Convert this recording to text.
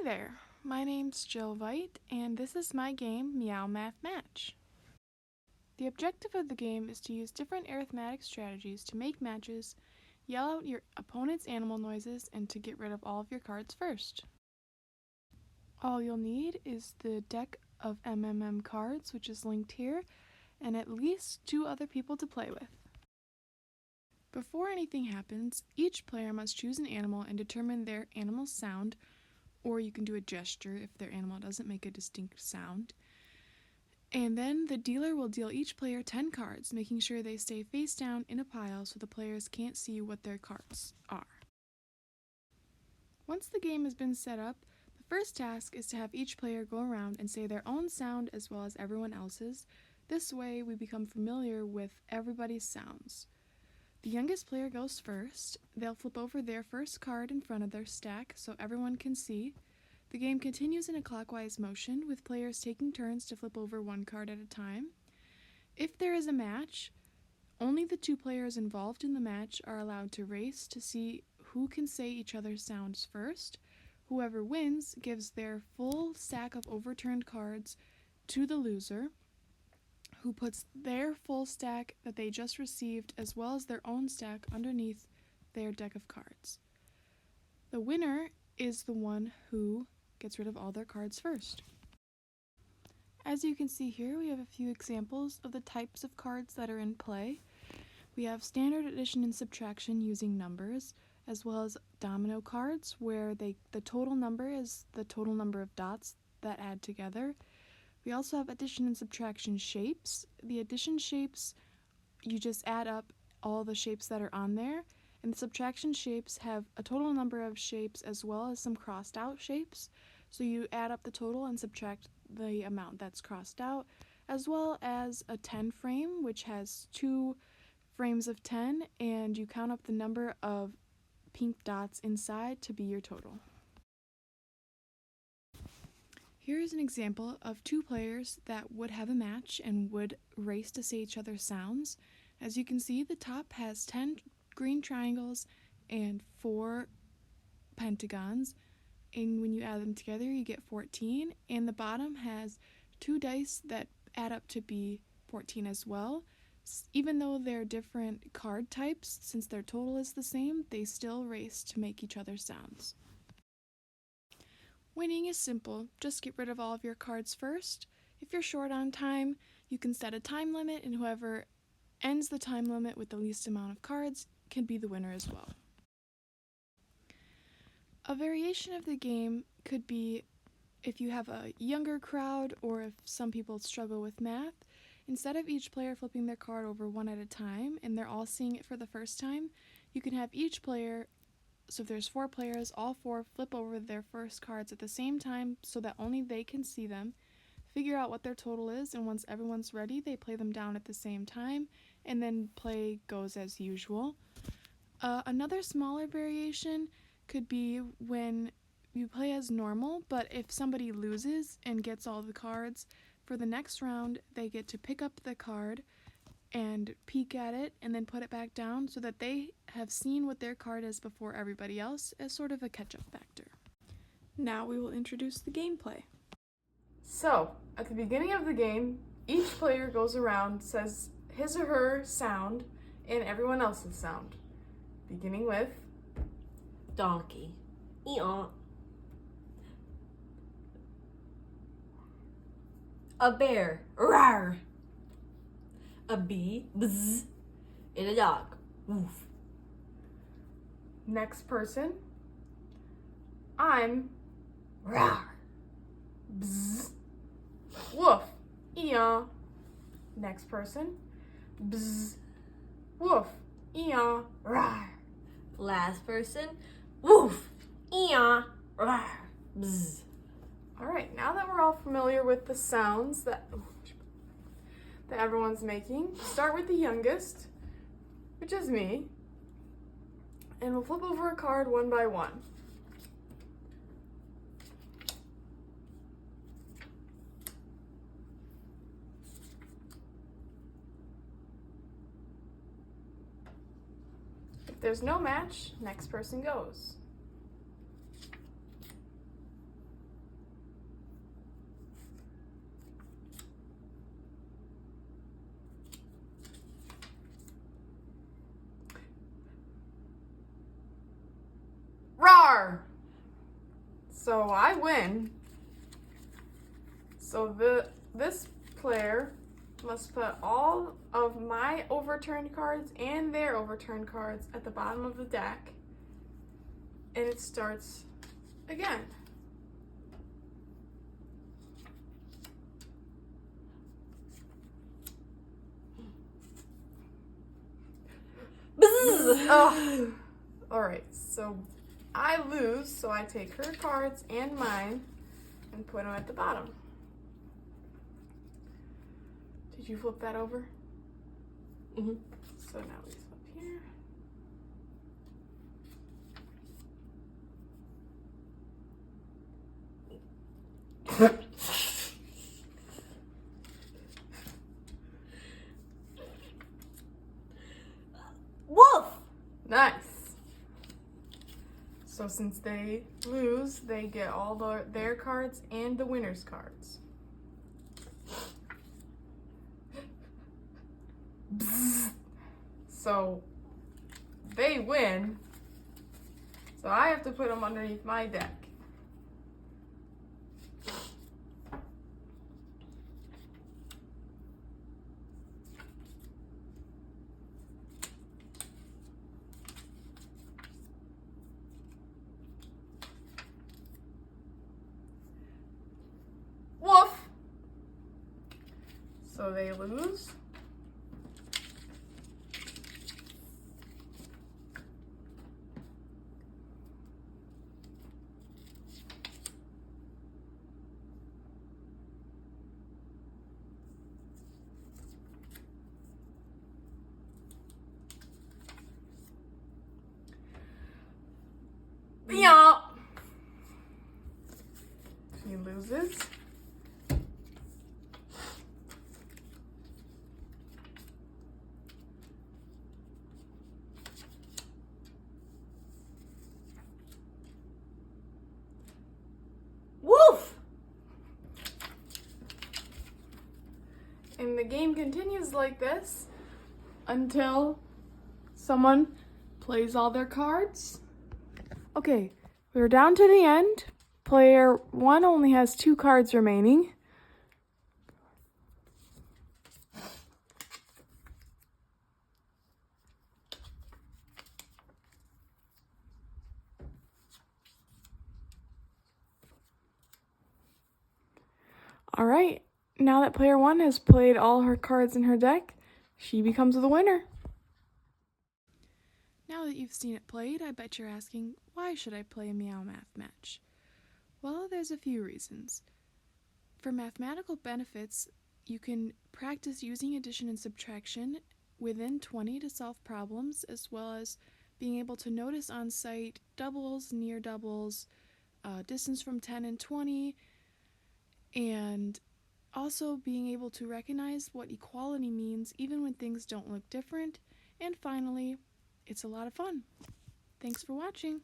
there, my name's Jill Veit, and this is my game, Meow Math Match. The objective of the game is to use different arithmetic strategies to make matches, yell out your opponent's animal noises, and to get rid of all of your cards first. All you'll need is the deck of MMM cards, which is linked here, and at least 2 other people to play with. Before anything happens, each player must choose an animal and determine their animal's sound, or you can do a gesture if their animal doesn't make a distinct sound. And then the dealer will deal each player 10 cards, making sure they stay face down in a pile so the players can't see what their cards are. Once the game has been set up, the first task is to have each player go around and say their own sound as well as everyone else's. This way we become familiar with everybody's sounds. The youngest player goes first. They'll flip over their first card in front of their stack so everyone can see. The game continues in a clockwise motion, with players taking turns to flip over 1 card at a time. If there is a match, only the 2 players involved in the match are allowed to race to see who can say each other's sounds first. Whoever wins gives their full stack of overturned cards to the loser, who puts their full stack that they just received as well as their own stack underneath their deck of cards. The winner is the one who gets rid of all their cards first. As you can see here, we have a few examples of the types of cards that are in play. We have standard addition and subtraction using numbers, as well as domino cards where the total number is the total number of dots that add together. We also have addition and subtraction shapes. The addition shapes, you just add up all the shapes that are on there, and the subtraction shapes have a total number of shapes as well as some crossed out shapes. So you add up the total and subtract the amount that's crossed out, as well as a 10 frame, which has 2 frames of 10, and you count up the number of pink dots inside to be your total. Here is an example of 2 players that would have a match and would race to say each other's sounds. As you can see, the top has 10 green triangles and 4 pentagons, and when you add them together you get 14, and the bottom has 2 dice that add up to be 14 as well. Even though they're different card types, since their total is the same, they still race to make each other's sounds. Winning is simple. Just get rid of all of your cards first. If you're short on time, you can set a time limit, and whoever ends the time limit with the least amount of cards can be the winner as well. A variation of the game could be if you have a younger crowd or if some people struggle with math. Instead of each player flipping their card over 1 at a time and they're all seeing it for the first time, you can have each player, so if there's 4 players, all 4 flip over their first cards at the same time so that only they can see them, figure out what their total is, and once everyone's ready, they play them down at the same time, and then play goes as usual. Another smaller variation could be when you play as normal, but if somebody loses and gets all the cards, for the next round, they get to pick up the card and peek at it and then put it back down so that they have seen what their card is before everybody else, as sort of a catch-up factor. Now we will introduce the gameplay. So, at the beginning of the game, each player goes around, says his or her sound and everyone else's sound, beginning with donkey, eon. A bear, rawr. A bee, bzz. And a dog, woof. next person. I'm Rawr. bzz, woof, eon. Next person. Bzz, woof, eon. Rawr. Last person, woof, eon, rawr, bzz. Alright, now that we're all familiar with the sounds that everyone's making, start with the youngest, which is me, and we'll flip over a card one by one. If there's no match, next person goes. Rawr! So I win. So this player must put all of my overturned cards and their overturned cards at the bottom of the deck. And it starts again. Oh. Alright, so I lose, so I take her cards and mine and put them at the bottom. Did you flip that over? Mm-hmm. So now we flip here. Wolf! Nice. So since they lose, they get all their cards and the winner's cards. So they win. So I have to put them underneath my deck. Woof! So they lose. Meow! He loses. Woof! And the game continues like this until someone plays all their cards. Okay, we're down to the end. Player 1 only has 2 cards remaining. All right, now that player 1 has played all her cards in her deck, she becomes the winner. Now that you've seen it played, I bet you're asking, why should I play a Meow Math match? Well, there's a few reasons. For mathematical benefits, you can practice using addition and subtraction within 20 to solve problems, as well as being able to notice on site doubles, near doubles, distance from 10 and 20, and also being able to recognize what equality means even when things don't look different. And finally, it's a lot of fun. Thanks for watching.